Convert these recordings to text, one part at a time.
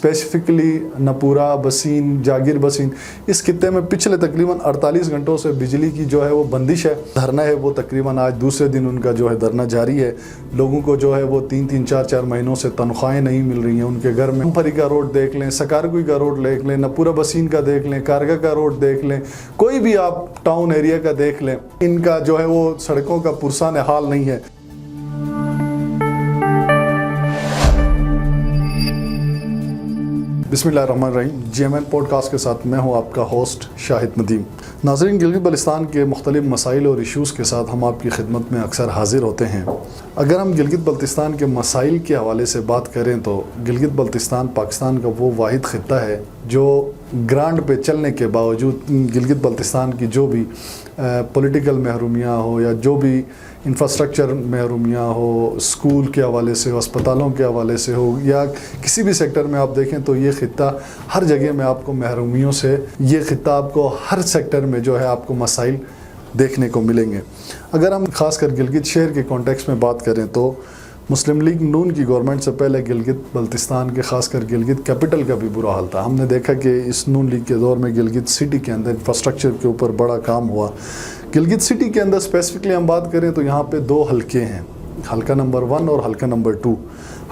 Specifically नपूरा, बसीन, जागीर बसीन, इस खित्ते में पिछले तकरीबन 48 घंटों से बिजली की जो है वो बंदिश है। धरना है वो तकरीबन आज दूसरे दिन उनका जो है धरना जारी है। लोगों को जो है वो 3-3, 4-4 महीनों से तनख्वाहें नहीं मिल रही हैं उनके घर में। फरी का रोड देख लें, सकारगुई का रोड देख लें, नपूरा बसीन का देख लें, कारगा का रोड देख लें, कोई भी आप टाउन एरिया का देख लें, इनका जो है वो सड़कों का पुरसान हाल नहीं है। बिस्मिल्लाहिर्रहमानिर्रहीम। GMN पॉडकास्ट के साथ मैं हूं आपका होस्ट शाहिद नदीम। नाज़रीन, गिलगित बल्तिस्तान के मुख्तलिफ मसाइल और इशूज़ के साथ हम आपकी खिदमत में अक्सर हाजिर होते हैं। अगर हम गिलगित बल्तिस्तान के मसाइल के हवाले से बात करें तो गिलगित बल्तिस्तान पाकिस्तान का वो वाहिद ख़ित्ता है जो ग्रांड पे चलने के बावजूद गिलगित बल्तिस्तान की जो भी पॉलिटिकल महरूमियाँ हो या जो भी इंफ्रास्ट्रक्चर महरूमियाँ हो, स्कूल के हवाले से हो, अस्पतालों के हवाले से हो, या किसी भी सेक्टर में आप देखें तो ये ख़ित्ता हर जगह में आपको महरूमियों से, ये ख़ित्ता आपको हर सेक्टर में जो है आपको मसाइल देखने को मिलेंगे। अगर हम ख़ासकर गिलगित शहर के कॉन्टेक्स्ट में बात करें तो मुस्लिम लीग नून की गवर्नमेंट से पहले गिलगित बल्तिस्तान के ख़ासकर गिलगित कैपिटल का भी बुरा हाल था। हमने देखा कि इस नून लीग के दौर में गिलगित सिटी के अंदर इंफ्रास्ट्रक्चर के ऊपर बड़ा काम हुआ। गिलगित सिटी के अंदर स्पेसिफिकली हम बात करें तो यहाँ पे 2 हलके हैं, हलका नंबर 1 और हलका नंबर 2।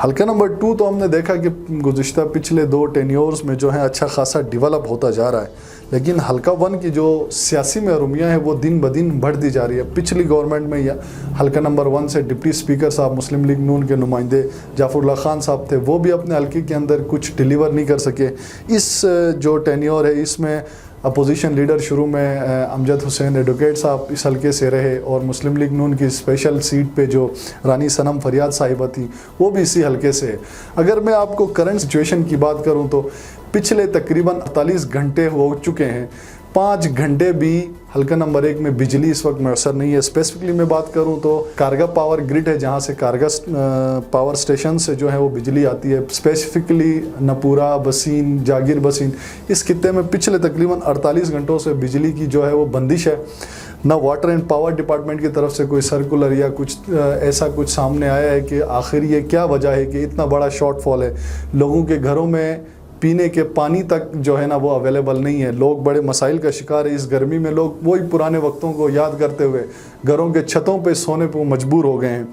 हलका नंबर 2 तो हमने देखा कि गुज़िश्ता पिछले 2 टेन्योर्स में जो है अच्छा खासा डेवलप होता जा रहा है, लेकिन हलका 1 की जो सियासी महरूमियाँ हैं वो दिन ब दिन बढ़ती जा रही है। पिछली गवर्नमेंट में या हलका नंबर 1 से डिप्टी स्पीकर साहब मुस्लिम लीग नून के नुमाइंदे जाफरुल्लाह खान साहब थे, वो भी अपने हलके के अंदर कुछ डिलीवर नहीं कर सके। इस जो टेन्योर है इसमें अपोजिशन लीडर शुरू में अमजद हुसैन एडवोकेट साहब इस हलके से रहे, और मुस्लिम लीग नून की स्पेशल सीट पे जो रानी सनम फरियाद साहिबा थी वो भी इसी हलके से है। अगर मैं आपको करंट सिचुएशन की बात करूं तो पिछले तकरीबन 48 घंटे हो चुके हैं, 5 घंटे भी हलका नंबर 1 में बिजली इस वक्त मैसर नहीं है। स्पेसिफिकली मैं बात करूं तो कारगा पावर ग्रिड है जहां से कारगा पावर स्टेशन से जो है वो बिजली आती है। स्पेसिफिकली नपूरा, बसीन, जागीर बसीन, इस खित्ते में पिछले तकरीबन 48 घंटों से बिजली की जो है वो बंदिश है। ना वाटर एंड पावर डिपार्टमेंट की तरफ से कोई सर्कुलर या कुछ ऐसा कुछ सामने आया है कि आखिर ये क्या वजह है कि इतना बड़ा शॉर्टफॉल है। लोगों के घरों में पीने के पानी तक जो है ना वो अवेलेबल नहीं है। लोग बड़े मसाइल का शिकार है। इस गर्मी में लोग वही पुराने वक्तों को याद करते हुए घरों के छतों पे सोने पर मजबूर हो गए हैं।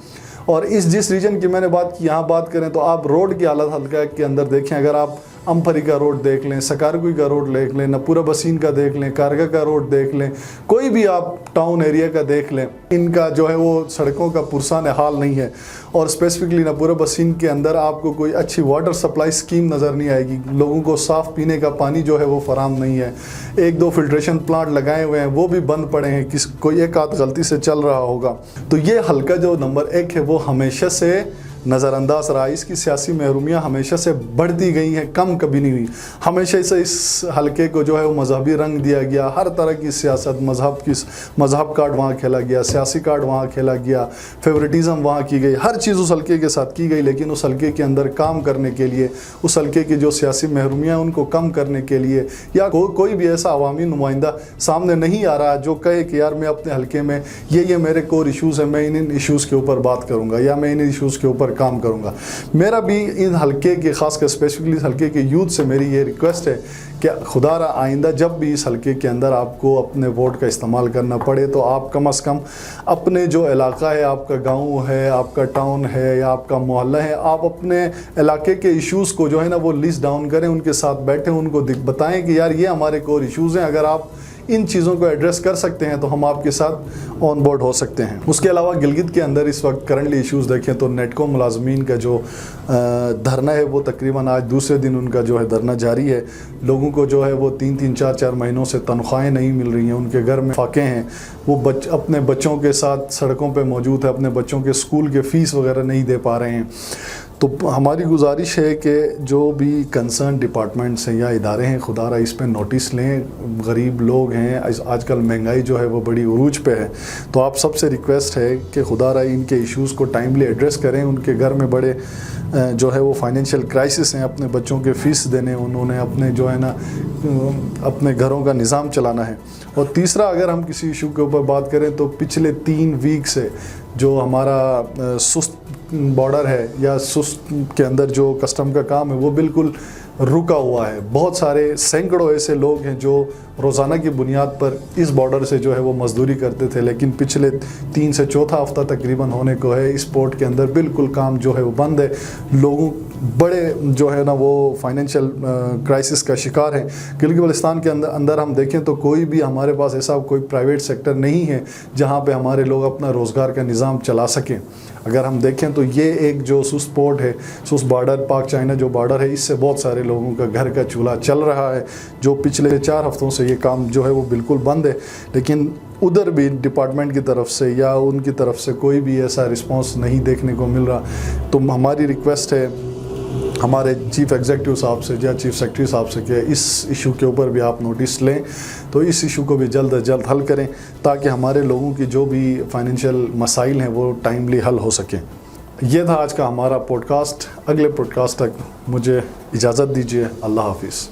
और जिस रीजन की मैंने बात की, यहाँ बात करें तो आप रोड की हालत हल्का के अंदर देखें, अगर आप अमफरी का रोड देख लें, सकारगुई का रोड देख लें, नपूरा बसीन का देख लें, कारगा का रोड देख लें, कोई भी आप टाउन एरिया का देख लें, इनका जो है वो सड़कों का पुरसान हाल नहीं है। और स्पेसिफिकली नपूरा बसीन के अंदर आपको कोई अच्छी वाटर सप्लाई स्कीम नज़र नहीं आएगी। लोगों को साफ़ पीने का पानी जो है वो फराम नहीं है। 1-2 फिल्ट्रेशन प्लांट लगाए हुए हैं वो भी बंद पड़े हैं, कोई एक आध गलती से चल रहा होगा। तो ये हल्का जो नंबर 1 है वो हमेशा से नज़रअंदाज रहा। इसकी सियासी महरूमियाँ हमेशा से बढ़ती गई हैं, कम कभी नहीं हुई। हमेशा से इस हलके को जो है वो मजहबी रंग दिया गया। हर तरह की सियासत, मजहब कार्ड वहाँ खेला गया, सियासी कार्ड वहाँ खेला गया, फेवरेटिज़म वहाँ की गई, हर चीज़ उस हलके के साथ की गई। लेकिन उस हलके के अंदर काम करने के लिए, उस हलके की जो सियासी महरूमियाँ उनको कम करने के लिए, या कोई भी ऐसा अवामी नुमाइंदा सामने नहीं आ रहा जो कहे कि यार मैं अपने हलके में ये मेरे कोर इशूज़ हैं, मैं इन इशूज़ के ऊपर बात करूँगा या मैं इन इशूज़ के ऊपर काम करूंगा। मेरा भी इन हलके के, खासकर स्पेसिफिकली हलके के यूथ से मेरी ये रिक्वेस्ट है कि खुदारा आइंदा जब भी इस हलके के अंदर आपको अपने वोट का इस्तेमाल करना पड़े तो आप कम से कम अपने जो इलाका है, आपका गांव है, आपका टाउन है या आपका मोहल्ला है, आप अपने इलाके के इश्यूज़ को जो है ना वो लिस्ट डाउन करें, उनके साथ बैठें, उनको बताएं कि यार ये हमारे कोर इश्यूज़ हैं, अगर आप इन चीज़ों को एड्रेस कर सकते हैं तो हम आपके साथ ऑन बोर्ड हो सकते हैं। उसके अलावा गिलगित के अंदर इस वक्त करंटली इश्यूज़ देखें तो नेटको मुलाजमीन का जो धरना है वो तकरीबन आज दूसरे दिन उनका जो है धरना जारी है। लोगों को जो है वो 3-3, 4-4 महीनों से तनख्वाहें नहीं मिल रही हैं, उनके घर में फाके हैं, वो अपने बच्चों के साथ सड़कों पर मौजूद है, अपने बच्चों के स्कूल के फ़ीस वगैरह नहीं दे पा रहे हैं। तो हमारी गुजारिश है कि जो भी कंसर्न डिपार्टमेंट्स हैं या इदारे हैं, खुदारा इस पे नोटिस लें। गरीब लोग हैं, आजकल महंगाई जो है वो बड़ी उरूज पे है, तो आप सबसे रिक्वेस्ट है कि खुदारा इनके इश्यूज़ को टाइमली एड्रेस करें। उनके घर में बड़े जो है वो फाइनेंशियल क्राइसिस हैं, अपने बच्चों के फ़ीस देने, उन्होंने अपने जो है ना अपने घरों का निज़ाम चलाना है। और तीसरा, अगर हम किसी इशू के ऊपर बात करें तो पिछले 3 वीक से जो हमारा सुस्त बॉर्डर है या सुस्त के अंदर जो कस्टम का काम है वो बिल्कुल رکا ہوا ہے. بہت سارے سینکڑوں ایسے لوگ ہیں جو روزانہ کی بنیاد پر اس بارڈر سے جو ہے وہ مزدوری کرتے تھے، لیکن پچھلے 3 سے 4 ہفتہ تقریباً ہونے کو ہے اس پورٹ کے اندر بالکل کام جو ہے وہ بند ہے. لوگوں بڑے جو ہے نا وہ فائنینشیل کرائسس کا شکار ہیں. گلگت بلتستان کے اندر ہم دیکھیں تو کوئی بھی ہمارے پاس ایسا کوئی پرائیویٹ سیکٹر نہیں ہے جہاں پہ ہمارے لوگ اپنا روزگار کا نظام چلا سکیں. اگر ہم دیکھیں تو یہ ایک جو سوس پورٹ ہے، سوس بارڈر، پاک چائنا جو بارڈر ہے، اس سے بہت سارے لوگوں کا گھر کا چولہا چل رہا ہے. جو پچھلے 4 ہفتوں سے یہ کام جو ہے وہ بالکل بند ہے، لیکن ادھر بھی ڈپارٹمنٹ کی طرف سے یا ان کی طرف سے کوئی بھی ایسا رسپانس نہیں دیکھنے کو مل رہا. تو ہماری ریکویسٹ ہے ہمارے چیف ایگزیکٹو صاحب سے یا چیف سیکرٹری صاحب سے کہ اس ایشو کے اوپر بھی آپ نوٹس لیں، تو اس ایشو کو بھی جلد از جلد حل کریں تاکہ ہمارے لوگوں کی جو بھی فائنینشیل مسائل ہیں وہ ٹائملی حل ہو سکیں. یہ تھا آج کا ہمارا پوڈ کاسٹ. اگلے پوڈ کاسٹ تک مجھے اجازت دیجیے. اللہ حافظ.